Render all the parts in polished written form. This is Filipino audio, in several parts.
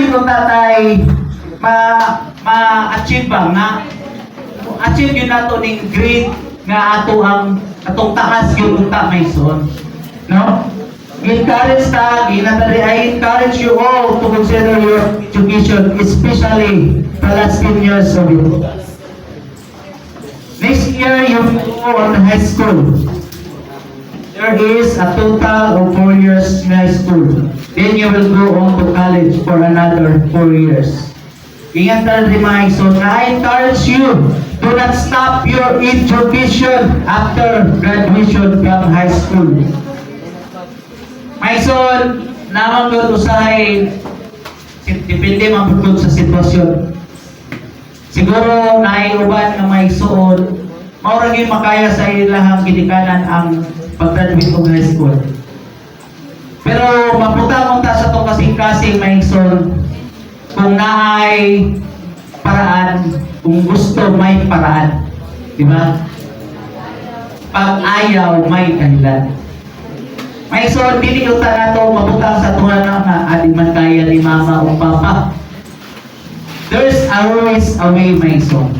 gito tatay ma-achieve ba nga achieve yun nato ning grade nga atong taas yun unta may son, no? Encourage ta, I encourage you all to consider your education, especially the last 10 years of it. Next year, you will go on high school. There is a total of 4 years in high school. Then you will go on to college for another 4 years. Ingat ka rin mga son, I encourage you, do not stop your education after graduation from high school. My son, namang doon usahay, depende mapagod sa sitwasyon. Siguro naiuban na may suod, maurang yung makaya sa ilahang ginikanan ang pag-graduate of high school. Pero maputamang ta sa itong kasing-kasing may son, kung naay paraan, kung gusto may paraan. Diba? Pag ayaw, may dahilan. May son, piniutan na ito, mabutang sa tuhan na ating man kaya ni mama o papa. There's always a way, my son.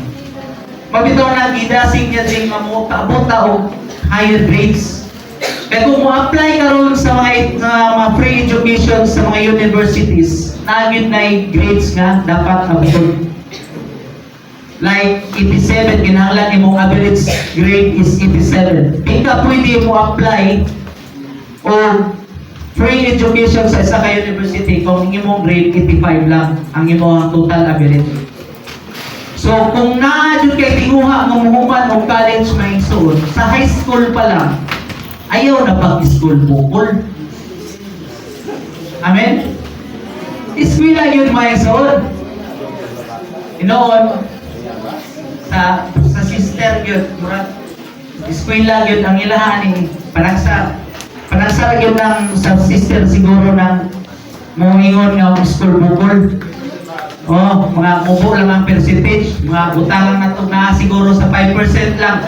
Mabitaw na gidasing niya din mabuta o higher grades. Kaya kung mo-apply ka ron sa mga free education sa mga universities, nagin na grades nga dapat absorb. Like 87, kinahanglan imong average grade is 87. Di ka pwede mo apply o free education sa isa ka university kung imong grade 85 lang ang imong total average. So kung naadyo kay tinguha ng muhuman o college na igsoon, sa high school pa lang, ayaw na pag-school bukol. Amen? Iskwila yun mga igsoon. Inoon, sa sister yun, iskwila yun ang ilahan ni Panagsara yun ng sa sister siguro ng muingon nga school bukol. Oh, mga mubo lang ang percentage, mga utangan na ito na siguro sa 5% lang.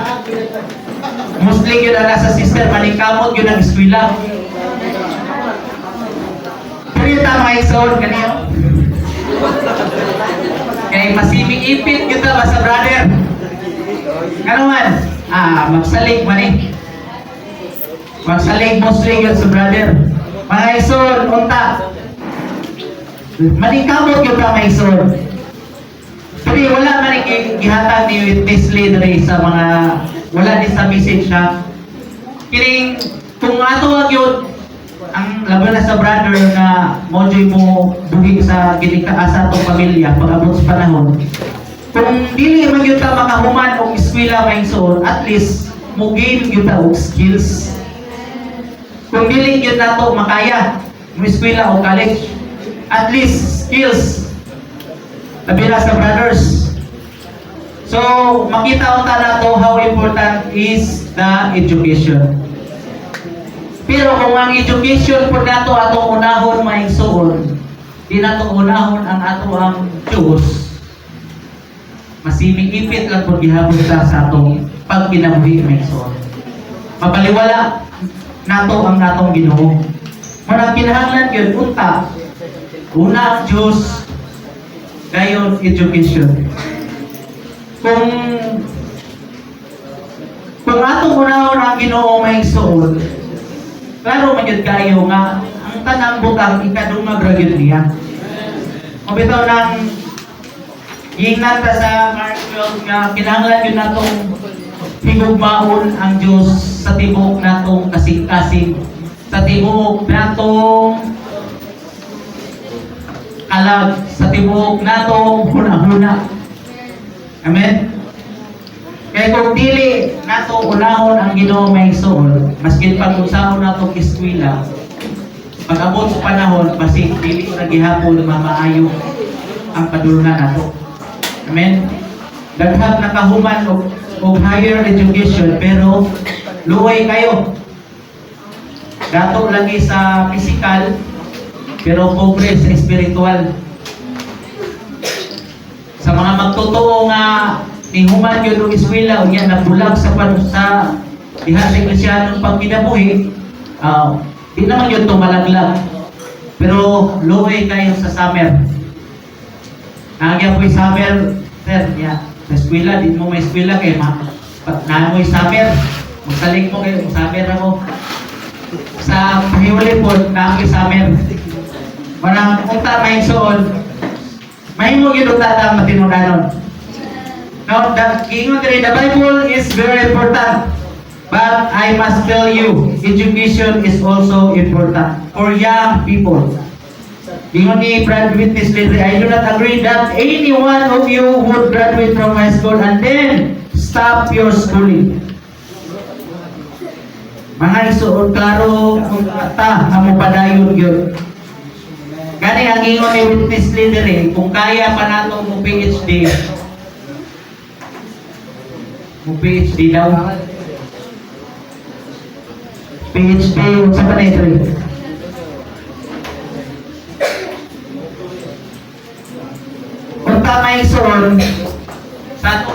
Mostly yun ang nasa sister, manikamot yun ang eskwela. Pero yun tama igsoon kaniyo. Kaya masiming ipit yun tama sa brother. Ano man? Magsalig man eh. Magsalig mostly yun sa brother. Mga igsoon, unta. Manikamot yun ka mga igsoon. Pero wala man ihatag ni witness leader sa mga wala din sa message siya. Kining kung ato yun ang laban na sa brother na mojoy mo buhi sa ginikaasa atong pamilya pag-abot sa panahon. Kung dili man yun ta makahuman o eskwela mga igsoon, at least mo gain yun ta og skills. Kung dili yun nato makaya mo eskwela o college, at least skills labi na sa brothers. So makita unta nato how important is the education. Pero kung ang education po nato atong unahon mga igsoon, di nato unahon ang ato ang Diyos, masiming ipit lang po gihapon sa atong pagkinabuhi mga igsoon. Mapaliwala nato ang atong Ginoo. Muna kinahanglan yun, una ang Diyos, gayon education. Kung atong unahon ang Ginoo may igsoon, klaro man yun kayo nga ang tanang butang ikadumag ra gyud niya. Mabitaw nang hinata sa Mark 12 nga kinahanglan yun natong higugmaon ang Diyos sa tibok natong kasing-kasing, sa tibok natong alag, sa tibok natong huna-huna. Amen? Kaya kung dili nato unahon ang Ginoo may igsoon, maskin pag-usahon nato eskwela, pag-abot sa panahon, basi dili na gihapon mamaayo ang padulungan nato. Amen? Daghang nakahuman og higher education, pero luway kayo. Dato lagi sa physical, pero pobre sa spiritual. Sa mga magtotoo nga ihuman yun ng eskwela o yan nabulag sa diha sa Iglesia ng pagkinabuhi, di naman yun tumalaglag. Pero luway kayo sa summer. Nagyan po'y summer, sir, niya. Sa eskwela, di mo may eskwela kay na mo'y summer. Magsaling mo kayo, summer ako. Sa pahiwali po, na mo'y summer. Manang unta may suon, mahimo gyud tata matinudanon. Now, the Bible is very important. But I must tell you, education is also important for young people. Ingon ni Brad Witness later, I do not agree that any one of you would graduate from high school and then stop your schooling. Mga isuod klaro kung ta amo padayon gyud. Gani ang ingon ni Witness leader kung kaya pa nato mo PhD. Mo PhD daw. PhD sa panay Unta may isuon sa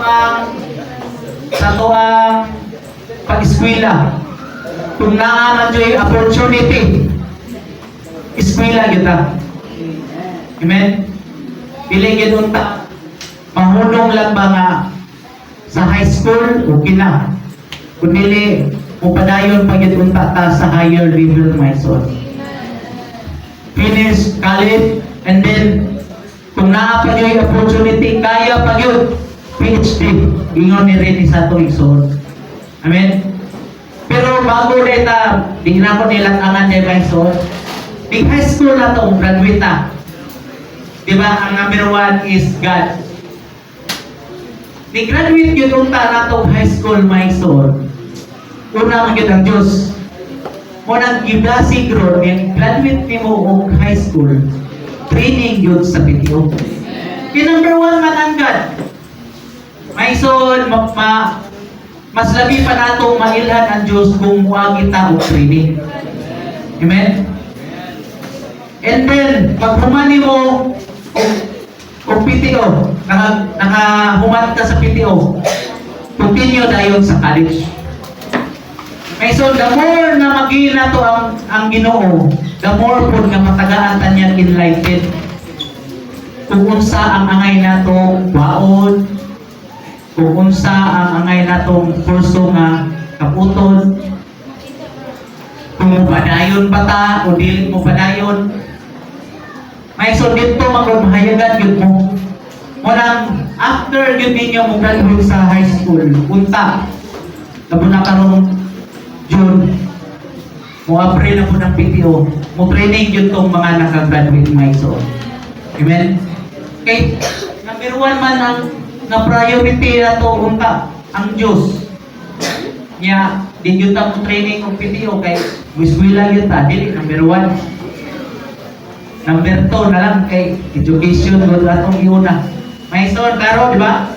tuang pag-eskwela. Kung naaman dyo'y opportunity, eskwela kita. Amen? Pili yun unta. Mahunong lang ba nga sa high school, okay na. Kung dili, upadayon pag unta ta sa higher level, my son. Finish college, and then, kung naapa yung opportunity, kaya pag yun, PhD. Ingon ni Rene sa tuwing son. Amen? Pero bago na ita, di na ko nilatangan niya my son. Di high school na to, graduate na. Diba, ang number one is God. Di graduate yun unta na to high school, my son. Una magyud ang Diyos. Munang gibasi growth, and graduate ni mo og high school, training yun sa PTO. Yung number one man ang God. My son, mas labi pa nato mailhan ang Diyos kung muag kita og training. Amen? And then, pag humani mo o PTO, nakahuman ka sa PTO, continue dayon sa college. May so, the more na magina to ang Ginoo, the more po nga matagaan ta niya enlightened. Kung unsa ang angay natong baon, kung unsa ang angay natong kurso nga kaputon, kung padayon pa ta o dili mo padayon. May so dito magmahayagan yun mo. Munang after yun ninyo mo graduate sa high school, punta. Labo na karong June, mo April na po ng PTO, mo training yun tong mga nakagraduate my son. Amen? Okay, number one man ang na priority na to unta, ang Diyos. Nya, di yun ta mo training ng PTO kay wiswila yun ta, dili, number one. Number two na lang kay education, doon atong iuna. My son, klaro, di ba?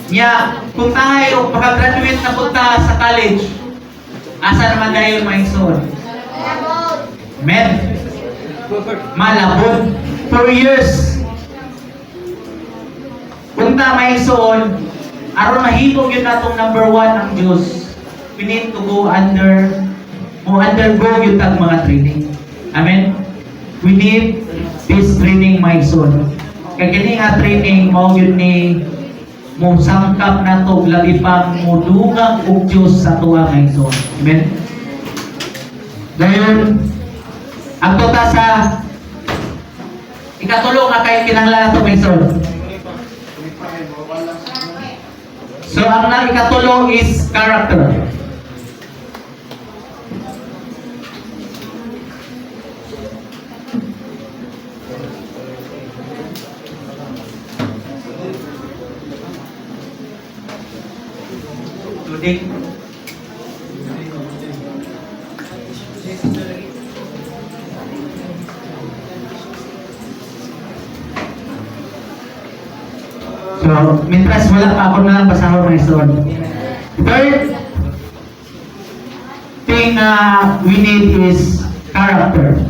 Nya, kung tayo makagraduate na punta sa college, asa naman dayon my son? Amen? Malabon. 4 years. Punta my son, aron mahibog yun natong number one ang Diyos. We need to go undergo yun tag mga training. Amen? We need this training my son. Kaya kini nga training, mao yun ni mo sangkap na to, labi pang mo dungang og Diyos sa tuwa my son. Amen? Dayon, ang tota sa ikatulo nga kay kinahanglan nato my son. So, ang ikatulo is character. Tuding. So, mientras wala pa ako na lang pasahod my son. Third thing we need is character.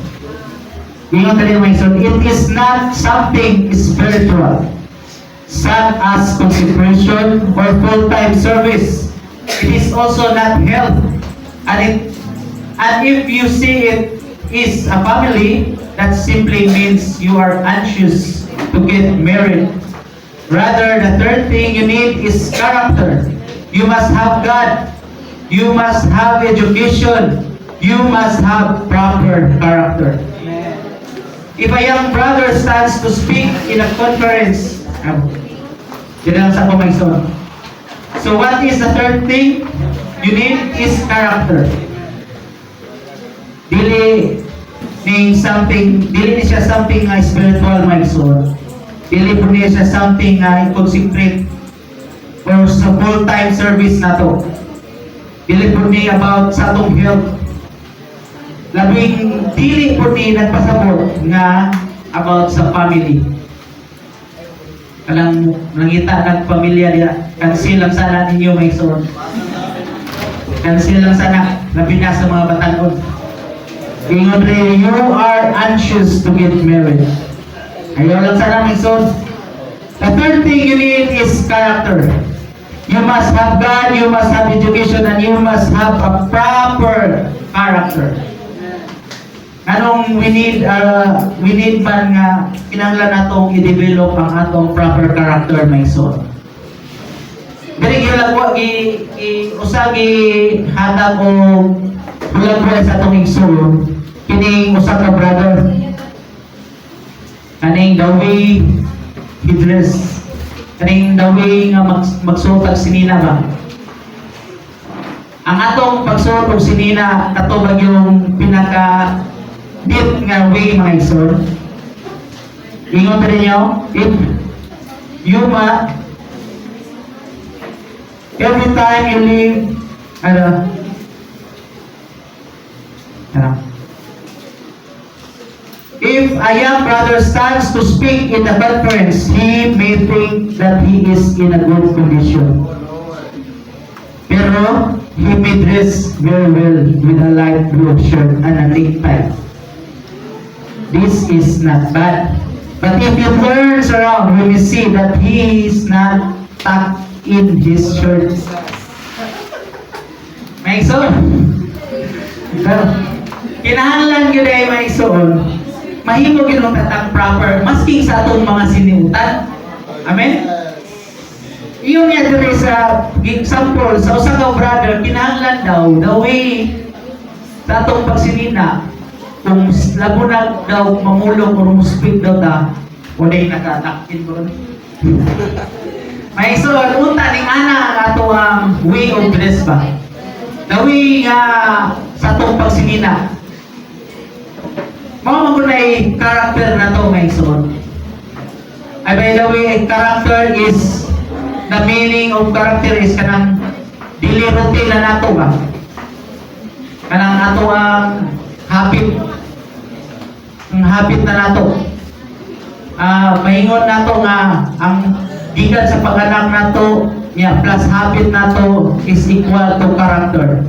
Ingat rin my son, it is not something spiritual, such as consecration or full-time service. It is also not health. And if you see it is a family, that simply means you are anxious to get married. Rather, the third thing you need is character. You must have God. You must have education. You must have proper character. If a young brother stands to speak in a conference, yun lang sa kumayson. So what is the third thing you need is character. Dili siya something spiritual, my soul. Dili po niya siya something concentrate or sa full-time service na to. Dili po niya about sa atong health. Labing dili po niya nagpasabot nga about sa family. Kanang nangita ng pamilya niya, cancel lang sana ninyo, my soul. Cancel lang sana, labi na sa mga batanon. Ingon rin, you are anxious to get married. Ayaw lang sana, my soul. The third thing you need is character. You must have God, you must have education, and you must have a proper character. Anong we need man nga kinahanglan natong i-develop ang atong proper character, my soul. Dili gyud ako usagi hatag o bulag-bulag sa atong igsoon kining usa ka brother kaning the way he dress, kaning the way nga magsuot og sinina ba. Ang atong pagsuot og sinina katubag yung pinaka deep nga way, mga isor. Ingon rin niyo, if you every time you leave, if a young brother stands to speak in the conference, he may think that he is in a good condition. Pero, he may dress very well with a light blue shirt and a necktie. This is not bad. But if you turn around, you will see that he is not tucked in his shirt. May ison. Kinahanglan yun ay may ison. Mahimo yun ang tatang proper. Masking sa atong mga sinimutan. Amen? Iyon niya dito sa example, sa usa ka brother, kinahanglan daw, the way sa atong pagsinina, kung lagunag daw mamulong o speak daw ta, wala yung nakatakin doon. May isun, unta ning ana ang ato ang way of dress ba? The way sa atong pagsinina. Mga magunay character na to, may isun. Ay, by the way, character is, the meaning of character is kanang dili routine na nato ba? Kanang ato ang habit. Ang habit na nato. Mahingon nato nga ang gikan sa pag-anak nato niya plus habit nato is equal to character.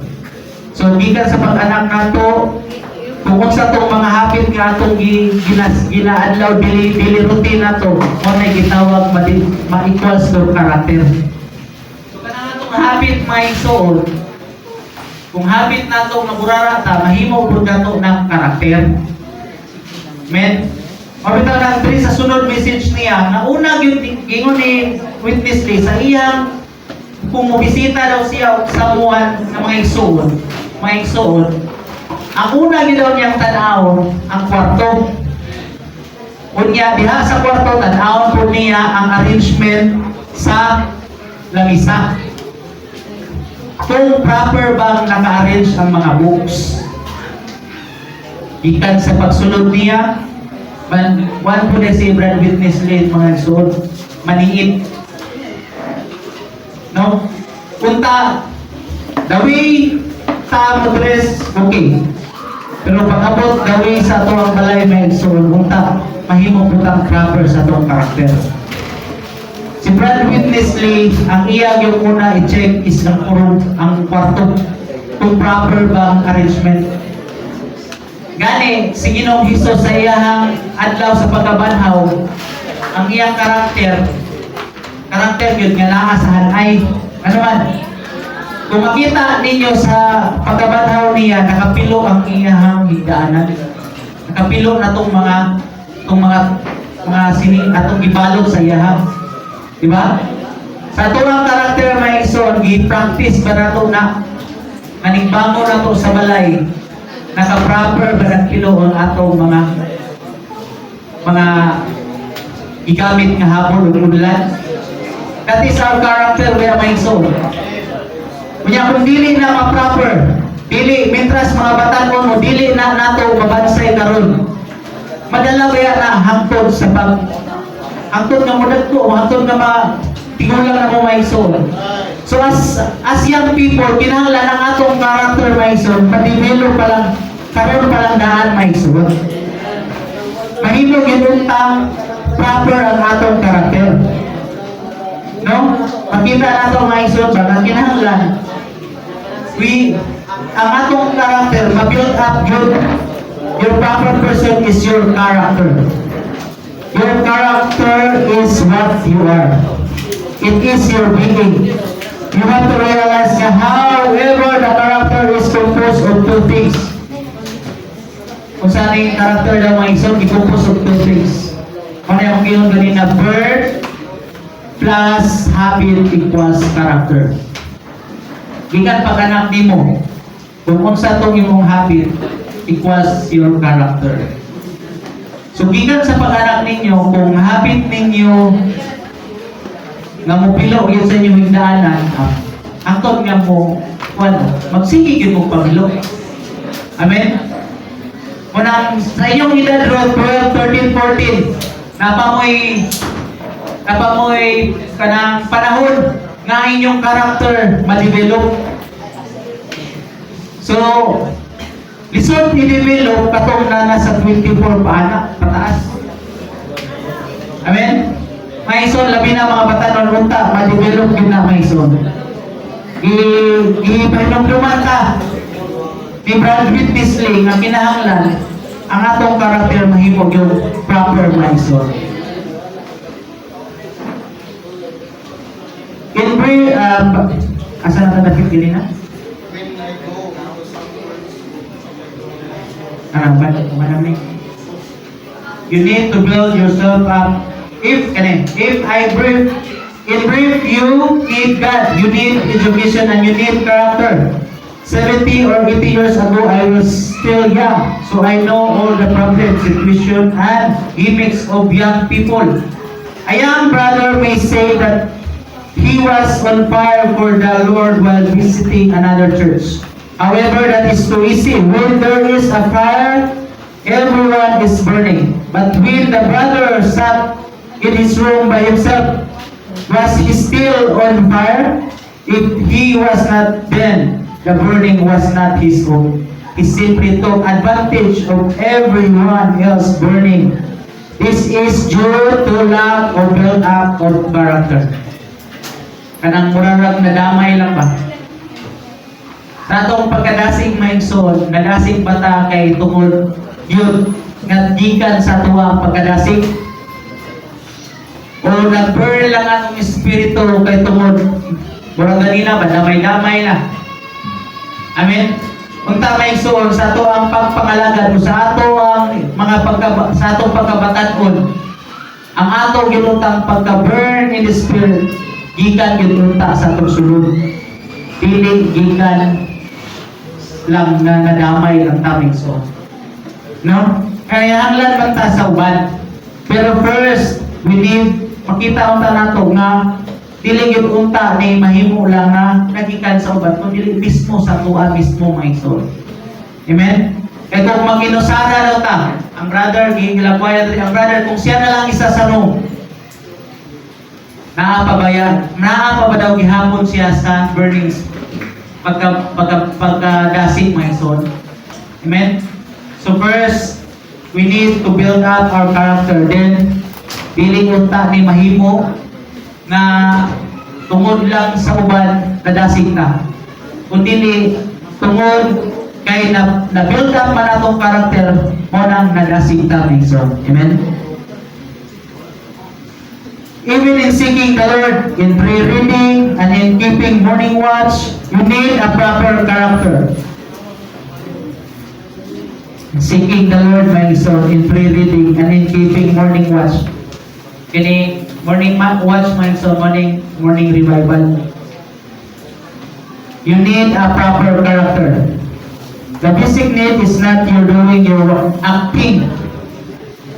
So gikan sa pag-anak nato kung sa tong mga habit nga atong ginaadlaw dili routine nato mo na gitawag ma-equals to character. So kanang atong habit may soul. Kung habit nato magurara ta mahimo pud nato ng character. Men, mabitaw na diri sa sunod message niya, na una gingon ni witness Lee sa iyang kung mobisita daw siya sa buwan ng mga igsoon, ang una gyud daw niyang tan-aw ang kwarto. Unya diha sa kwarto tan-awon po niya ang arrangement sa lamisa. Kung proper bang naka-arrange ang mga books. Ikan sa pagsunod niya, one po na si Brad Witness Lee, mga suod, maniit. No? Punta, the way sa dress, okay. Pero pag-abot, the way sa ito ang balay, may suod, punta, mahimo po kang proper sa itong karakter. Si Brad Witness Lee, ang iya yung una i-check is ang kwarto. Kung proper ba ang arrangement. Gani, si Ginoong Hesus sa iyang adlaw sa pagkabanhaw, ang iyang karakter yun nga naa sa hanay. Ano man? Kung makita ninyo sa pagkabanhaw niya, nakapilo ang iyang higdaanan. kapilo na tong mga sining atong gibalot sa iyahang. Di ba? Sa tuwang karakter may ison, gi-practice ba nato na manigbango na to sa balay, naka-proper ba nagkiloon atong mga igamit nga hapon o ulan. That is our character where may ison. Kunya kung dili na ma-proper, dili, mintras mga batanon o dili na nato mabansay karon. Madala ba yan na hangtod sa hangtod nga mudag ko, hangtod nga tigulang na mo maison. So as young people, kinahanglan ang atong character maison, pa-develop pa lang, karon pa lang daan maison. Mahimo ginuntang proper ang atong character. No? Makita nato maison ba, kinahanglan ang atong character, ma-build up your proper person is your character. Your character is what you are. It is your being. You have to realize that however the character is composed of two things. Kung saan yung character ng mga isang i-compose of two things. Kung yung yung ganina, birth plus habit equals character. Gikan pag-anak ni mo, kung unsa itong imong habit equals your character. So gikan sa pag-anak ninyo, kung habit ninyo nga mupilo yun sa inyong higdaanan, angkot nga mo, magsige yun mong pamilo. Amen? Kunang sa inyong edad, 12, 13, 14, napamoy kanang panahon nga inyong character ma-develop. So, lisod i-develop katong na nasa 24 pa anak, pataas. Amen? Maison, labi na mga batanon unta, ma-develop yun na maison. I-pahinumduman ka ni Brad Whitney nga kinahanglan ang atong karakter mahimog yung proper maison. In brief, asa na tadakit din na? You need to build yourself up. In brief, you need God, you need education, and you need character. 70 or 80 years ago, I was still young, so I know all the problems, situation, and gimmicks of young people. A young brother may say that he was on fire for the Lord while visiting another church. However, that is too easy. When there is a fire, everyone is burning. But when the brother sat in his room by himself, was he still on fire? If he was not, then the burning was not his own. He simply took advantage of everyone else burning. This is due to lack of build-up of character. Kanang murarag na damay lang ba? Sa atong pagkadasing maigsoon, nadasing bata kay tungod yun, nga gikan sa tuwa pagkadasing o nag-burn lang ang espiritu kay tungod murag ganina ba, damay-damay na. Amen? Kung tamay igsoon sa ato ang pagpangalagad o sa ato ang sa atong pagkabatan-on, ang atong ginuntang pagka-burn in the spirit, gikan ginunta sa atong sulod. Dili gikan lang na nadamay ang tamay igsoon. No? Kaya hanglan man ta sa uban. Pero first, we need makita unta nato nga dili gyud unta ni mahimo lang na nagikan sa uban kundi mismo sa tuwa mismo maigsoon. Amen? Kaya kung mag-inusara daw ta, ang brother, gigilabuhay ang brother, kung siya na lang isa sa no, naa pa ba daw gihapon siya sa burnings pagkadasig maigsoon. Amen? So first, we need to build up our character. Then, piling unta ni mahimo na tungod lang sa uban nadasig na. Kundi ni tungod kay na-build up man atong character mo nang nadasig ta maigsoon. Amen? Even in seeking the Lord, in prayer reading, and in keeping morning watch, you need a proper character. seeking the Lord my soul in prayer reading and in keeping morning watch. Kini morning watch my soul, morning revival. You need a proper character. The basic need is not you doing your acting.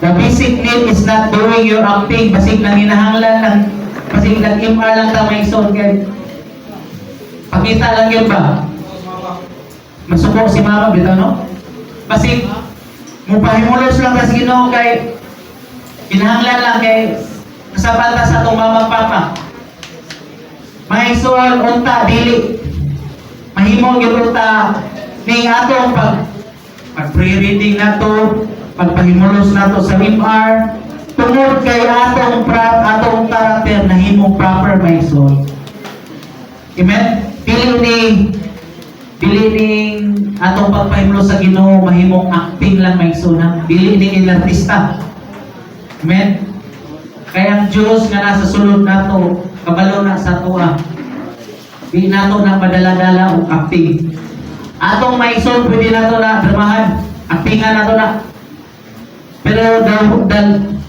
The basic need is not doing your acting. Basig lang hinahanglan lang, basig lang MR lang ta may soul kay pakita lang yun ba? Masuko si mama bitaw no? Basig mupahimulos lang sa Ginoo kay kinahanglan lang kay kasabata sa atong mama papa. May soul unta dili mahimo gyud unta ning atong pag pre-reading nato, pagpahimulos nato sa MR tungod kay atong karakter na himong proper may soul. Amen. Dili ning atong pagpahimulos sa Ginoo mahimong acting lang may soul na. Dili ning artista. Amen. Kaya ang Diyos nga nasa sulod nato, kabalo na sa tuwa. Di nato na padala-dala o acting. Atong may soul, pwede nato na dramahan. Actingan nato na. Pero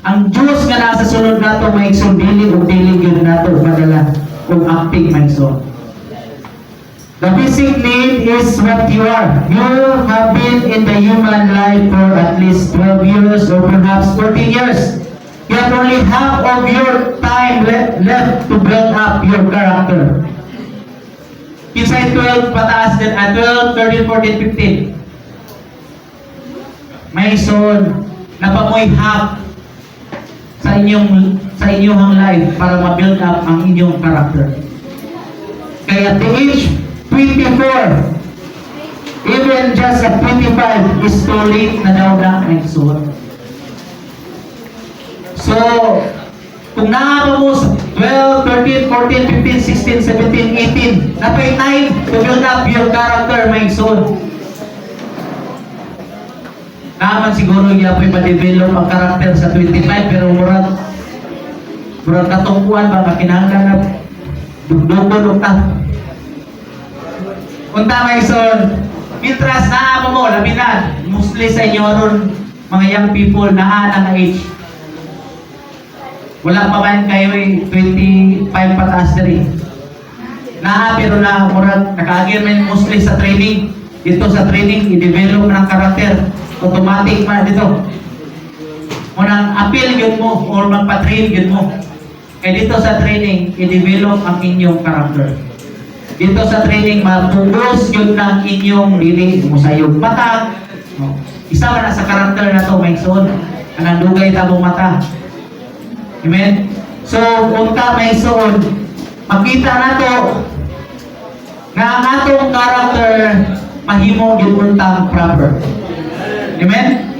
ang Diyos nga nasa sulod nato, may soul, dili yun nato padala o acting may soul. The basic need is what you are. You have been in the human life for at least 12 years or perhaps 14 years. You have only half of your time left to build up your character. Inside 12 pataas din, 12, 13, 14, 15. May son, napamoy half sa inyong life para ma-build up ang inyong character. Kaya at the age 24, even just at 25 is too late na daw na may son. So, kung naaba mo sa 12, 13, 14, 15, 16, 17, 18, napay time to build up your character, my soul. Naman siguro yapoy ma-develop ang character sa 25, pero murag katungkuan ba makinahanglan na dugdogon o ta. Unta, my soul, mitras naaba mo, labinan, mostly sa inyo ron, mga young people na nga age. Wala pa man kayo 25 pataas na rin. Pero murag nakaagir man mostly sa training. Dito sa training, i-develop ng karakter. Automatic man dito. Munang appeal yun mo or magpa-train yun mo. Dito sa training, i-develop ang inyong karakter. Dito sa training, mag-focus yun ng inyong dili mo sa iyong mata. Isa man na sa karakter na to, may son. Anang dugay tabong mata. Amen? So, unta may soon, makita nato nga ang atong character mahimo yung untang proper. Amen?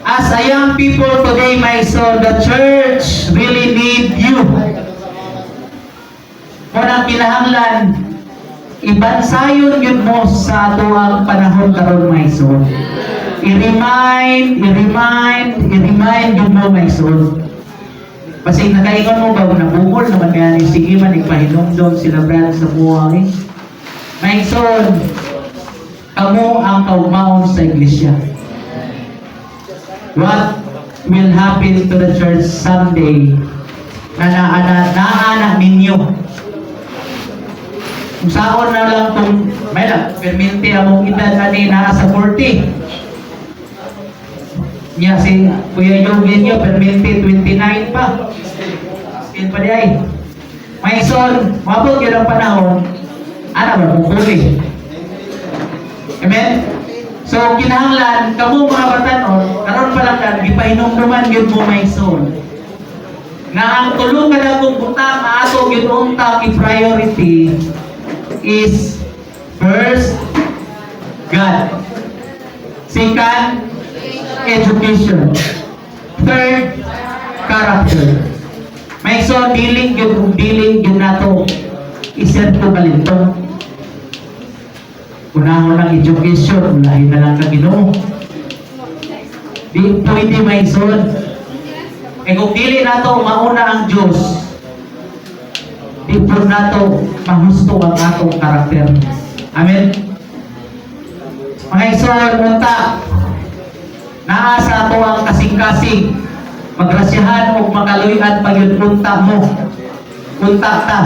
As a young people today, my soul, the church really need you. Munang kinahanglan, ibansayon yun mo sa atuang panahon karon my soul. I-remind yun mo my soul. Kasi nakaingon mo ba, nabungol naman kaya ni sige man, ipahilomdom sila brad sa buhay. My son, kamo ang kaugmaon sa iglesia. What will happen to the church someday na naanak ninyo? Kung saon na lang kung may lang, permente among edad na ni nasa 40. Niya si Kuya Yogi niyo, permente 29 pa. Still pa di ay. May son, mabot yun ang panahon, ba kung huli. Amen? So, kinahanglan, kamo mga batanon, karon pa lang kan, gipahinumduman yun mo may son. Na ang tulungan akong butang, ato yun unta priority is first, God. Second, education. Third, character. May so dealing yun nato iser ko balintong. Unahon ng education, lahin na lang na Ginoo. Di pwede may son. Kung dili nato mauna ang Diyos, di po nato mahusto ang atong karakter. Amen. Mga ison, unta, naa sa ato ang kasing-kasing magrasyahan o makaluyan pagyud unta mo. Unta ta.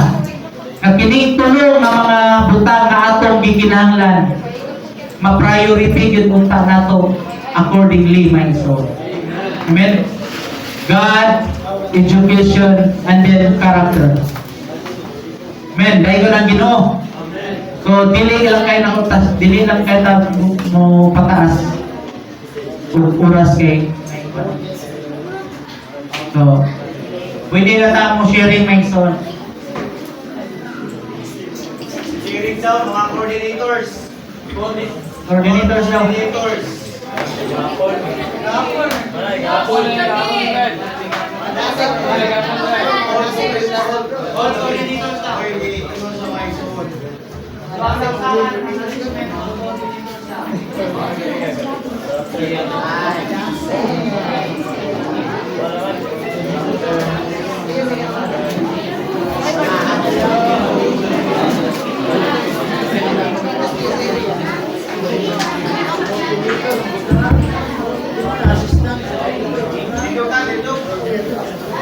Nga kining tulong nga mga butang nga atong gikinahanglan ma-priority yun unta nato accordingly, my soul. Amen. God, education, and then character. Amen. Dahil ko ng Ginoo. So, dili lang kayo na utas, dili lang kayo mo pataas. Oras kay. So, pwede na tayo mo sharing, my soul. Sharing daw, mga coordinators. Coordinators daw. Coordinators. All coordinators na.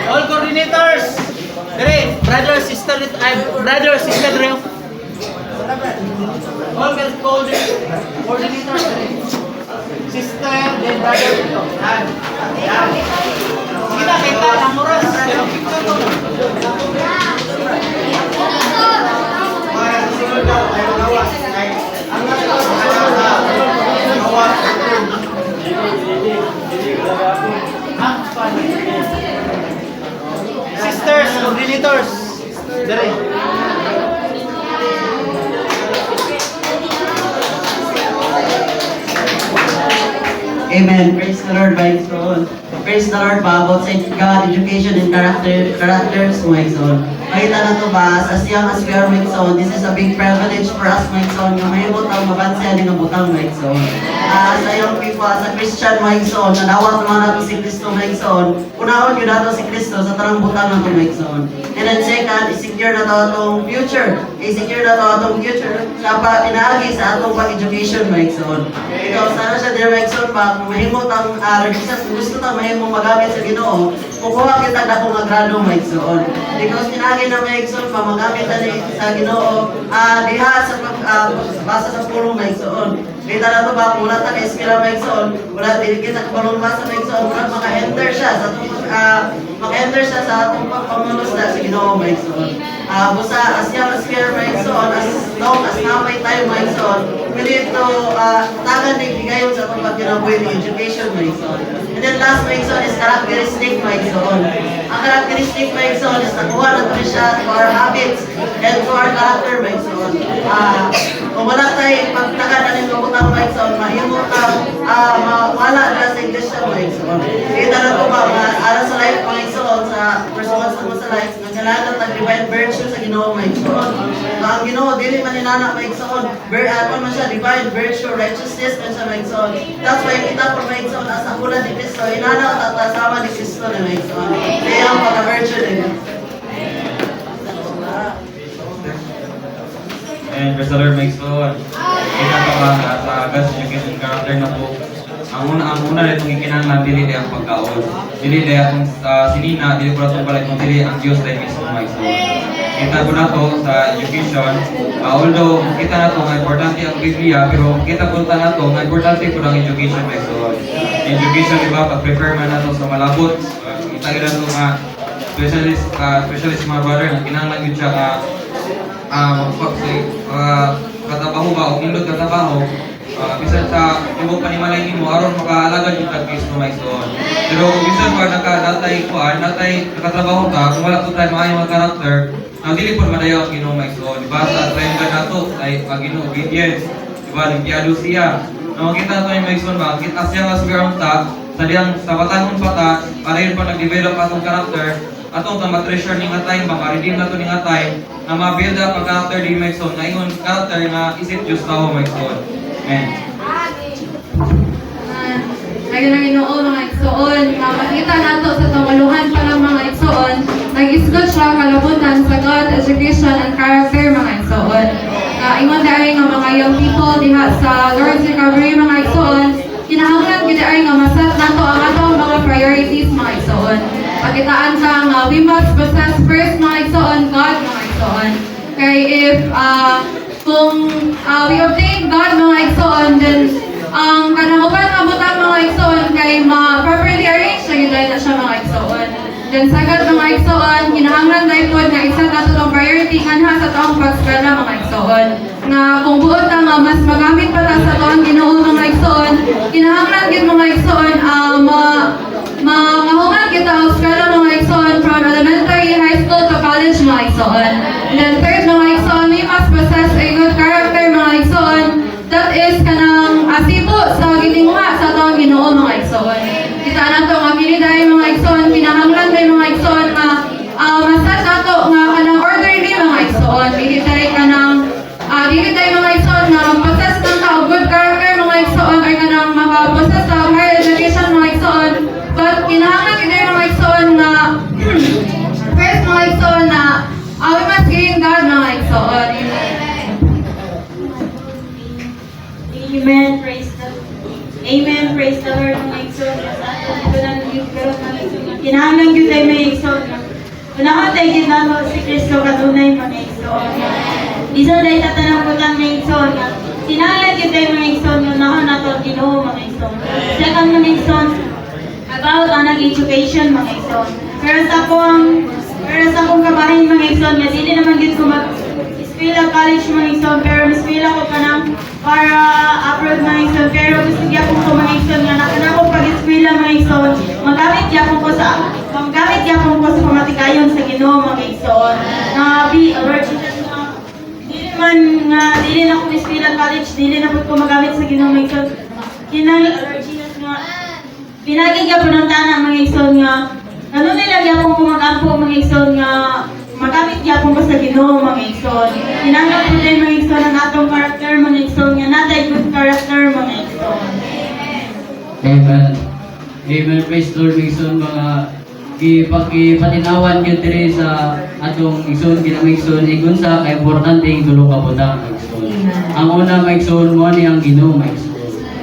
All coordinators. Dire, brother, sister, dire. All coordinators. Sister, then brother. Yan. Kita ang oras. Pero picture ko. Mga susunod daw, ay magawas. Ang magawas. Sisters, coordinators. Dari. Amen. Praise the Lord, my soul. Praise the Lord ba about sa God, education, and characters, my soul. Makita na to ba, as young as we are, my soul, this is a big privilege for us, my soul, nga may butang mabansiya din ang butang, my soul. Sa young people, as a Christian, my soul, nadawat naman nato si Kristo, my soul. Unahon yun nato si Kristo sa tarang butang nato, my soul. And then second, i-secure na to atong future. I-secure na to atong future sa pinaagi sa atong pag-education, my soul. Ikaw, sana siya din, my soul, pa, kung mahimot ang request, gusto ta mahimong magamit sa Ginoo, kukuha kita na kung agrado, my soul. Because tinagi na may soul pa magamit na sa Ginoo, diha sa basa sa pulong, my soul. Kita na to ba, kung wala ta ka-espira, my soul, wala din kita kabalong basa, my soul, wala maka-enter siya sa atong maka-enter siya sa atong pagpamulos na sa Ginoo, my soul. Busa, as young as we are, my soul, as long as napay tayo, my soul, we need to tagan din higayon sa atong pagkinabuhi ng education, my soul. And then last, my soul, is characteristic, my soul. Ang characteristic, my soul, is nakuha na ito siya to our habits and to our character, my soul. Kung wala tayo pagtagan na nito butang, my soul, mahimot wala na sa English siya, my soul. Kita na ito ba, ara sa life, my soul, sa personal sa life, nagkailangan tag-divine virtue sa Ginoo, my soul. Ang Ginoo, dili man ninana, my soul. Ano man siya, divine virtue, righteousness, man siya, my soul. That's why kita po, my soul, nasa ulan ni Kristo, inana at atasama ni Kristo na, my soul. Kaya ang pagka-virtue din. And praise the Lord, my soul. Kita pa ba sa God's education character na po, ang una rin itong ikinanglan, dili day ang pagkaon. Dili day atong sinina, dili ko na itong palit kung dili ang Diyos day mismo, my soul. Kita ko na to sa education, although kita na to nga importante ang Biblia, pero kita ko na to nga importante ko ng education, my soul. Education, diba, pag-prepare man na to sa malabot, kita ko na to nga specialist mga brother, na kinanglan yun siya ka katabaho ba o nindot katabaho, bisan sa ibang panimalay nimo aron makaalagad yung tag-Kristo, my soul. Pero bisan pa natay nakatrabaho ka, kung wala to tayo maayong mga karakter, dili po madayaw ang Ginoo, my soul. Diba sa triangle na to ay Ginoo obedience, diba limpiado siya. Nakita to yung my soul ba, kita siya nga sigurong ta sa diyang sa batangon pata para yun pa nag-develop atong karakter, atong ma-treasure ning atay, ma-redeem na to ning atay, na ma-build up ang character din, my soul, na ingon character nga isip Diyos tao, my soul. Amen. Ngayon ang Ginoo, mga igsoon, makita nato sa tamaluhan pa ng mga igsoon, nag-isgot siya kalabutan sa God, education, and character, mga igsoon. Ingon dahil ng mga young people diha sa Lord's Recovery, mga igsoon, kinahanglan gid ay nga masat nato ang atong mga priorities mga igsoon. Pakitaan ka nga we must possess first mga igsoon God mga igsoon. Kay if kung we obtain God mga igsoon, then ang kanang uban nga butang mga igsoon kay properly arrange na gid na siya mga igsoon. Then sagad mga igsoon, kinahanglan dai pod nga isa ka tong priority kanha sa taong pagskwela mga igsoon. Nga kung buot ta nga mas magamit pa ta sa taong Ginoo mga igsoon, kinahanglan gid mga igsoon mahungan kita ang eskwela mga igsoon from elementary, high school to college mga igsoon. And then third mga igsoon, we must possess a good character mga igsoon. That is kanang asibo sa gitingwa sa taong Ginoo mga igsoon. Kita na to nga pili dahil mga igsoon, kinahanglan dahil mga igsoon nga masat nato nga kanang orderly mga igsoon. Pili dahil kanang dili dahil mga igsoon nga mag-possess ng tao good character mga igsoon or kanang maka-possess sa higher education mga igsoon. But kinahanglan gid mga igsoon nga first mga igsoon na we must gain God mga igsoon. Amen. Praise the Amen. Praise the Lord mga igsoon. Ito na kinahanglan gyud ay may igsoon. Unahon tayo gid namo si Kristo kanunay mga igsoon. Isa dahil tatanong ko lang mga igsoon. Kinahanglan gyud ay mga igsoon unahon nato Ginoo mga igsoon. Second mga igsoon about anang education mga igsoon. Pero sa akong kabahin mga igsoon nga dili naman gyud ko mag-eskwela college mga igsoon pero eskwela ko pa nang para abroad mga igsoon pero gusto gyapon ko mga igsoon nga nakanako pag-eskwela mga igsoon magamit gyapon ko sa pamatikayon sa Ginoo mga igsoon. Na Lord Jesus dili man nga dili na ko eskwela college dili na ko magamit sa Ginoo mga igsoon. Lord Jesus nga pinagi gyapon ang tanan mga igsoon nga ano nila gyapon ko magampo mga igsoon nga magamit gyapon ko sa Ginoo mga igsoon. Tinanggap ko din mga igsoon ang atong character mga igsoon nga natay good character mga igsoon. Amen. Amen. Praise the Lord, igsoon mga ipatinawan yun diri sa atong igsoon kinamigsoon igunsa kay importante ang tulo ka butang igsoon. Ang una maigsoon mo ni ang Ginoo maigsoon.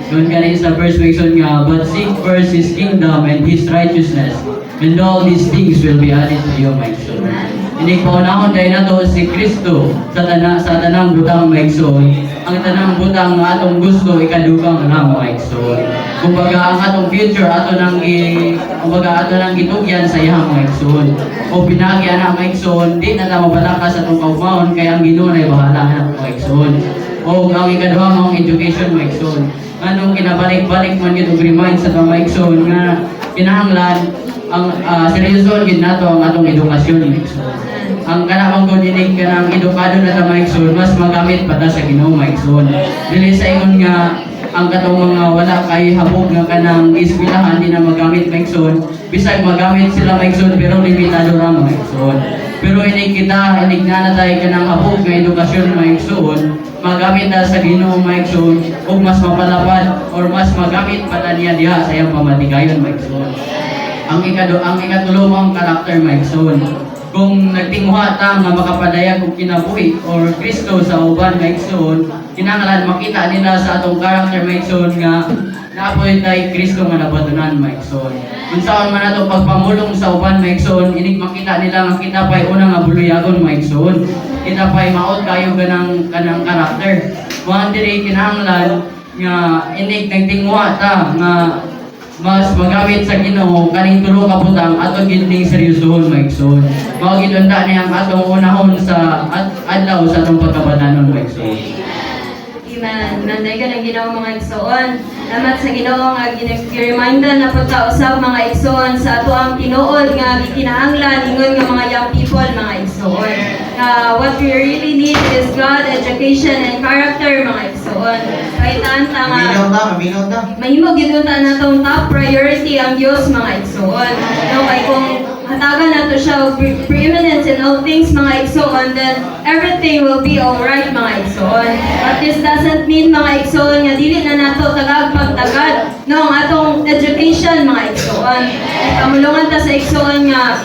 Doon ka rin sa first maigsoon nga, but seek first His kingdom and His righteousness, and all these things will be added to you maigsoon. Ini paunahon dahil na to si Kristo sa tanang butang maigsoon. Ang tanang butang nga atong gusto ikadugang na maigsoon. Kumbaga ang atong future ato nang gitugyan sa iyang maigsoon. O pinagi ana maigsoon, di na ta mabalaka sa atong kaugmaon kay ang Ginoo na bahala na maigsoon. O ang ikaduha mong education maigsoon. Anong kinabalik-balik man gid og remind sa atong maigsoon nga kinahanglan ang seryoson gid nato ang atong edukasyon maigsoon. Ang kanang kung dinig ka ng edukado na ta maigsoon, mas magamit pa ta sa Ginoo maigsoon. Dili sa ingon nga ang katong mga wala kay habog nga kanang eskwelahan di na magamit maigsoon, bisag magamit sila maigsoon pero limitado ra maigsoon. Pero inig na tayo kanang habog nga edukasyon maigsoon, magamit na sa Ginoo maigsoon ug mas mapalapad or mas magamit pa ta niya diha sa iyang pamatigayon maigsoon. Ang ikatulo mong karakter maigsoon. Kung nagtingwa ta nga makapadayag og kinabuhi or Kristo sa uban maigsoon, kinahanglan makita nila sa atong karakter maigsoon nga naapoy tay Kristo nga nabatunan maigsoon. Unsaon man nato pagpamulong sa uban maigsoon, inig makita nila nga kita pay una nga buluyagon maigsoon. Kita pay maot kayo kanang karakter. Wa diri kinahanglan nga inig nagtingwa ta nga mas magamit sa Ginoo kaning tulo ka butang ato gid seryosohon maigsoon. Mao gid unta niya ang atong unahon sa adlaw sa atong pagkabatanon maigsoon. Amen. Nanday ka ng Ginoo mga igsoon. Salamat sa Ginoo nga ginag-remindan na pagkausap mga igsoon sa ato ang tinuod nga kinahanglan ingon nga mga young people mga igsoon. What we really need is God, education, and character mga igsoon. Kaitaan ta nga Maminaw ta. mahimo gid unta natong top priority ang Dios mga igsoon. No kay kung hatagan nato siya og preeminence in all things mga igsoon, then everything will be alright mga igsoon. But this doesn't mean mga igsoon nga dili na nato tagag pagtagad no ang atong education mga igsoon. Kamulungan ta sa igsoon nga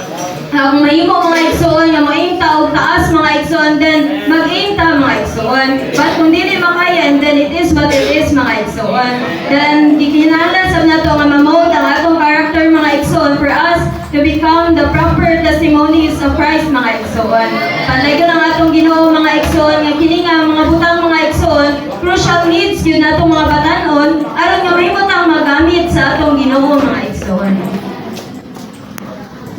kung mahimo mga igsoon nga moaim ta og taas mga igsoon, then mag-aim ta mga igsoon. But kung dili makaya, and then it is what it is mga igsoon. igsoon. Then gikinahanglan sa nato nga ma-mold ang atong character mga igsoon for us to become the proper testimonies of Christ mga igsoon. Panay ko ng atong Ginoo mga igsoon nga kini nga mga butang mga igsoon, crucial needs yun natong mga batanon aron nga mahimo tang magamit sa atong Ginoo mga igsoon.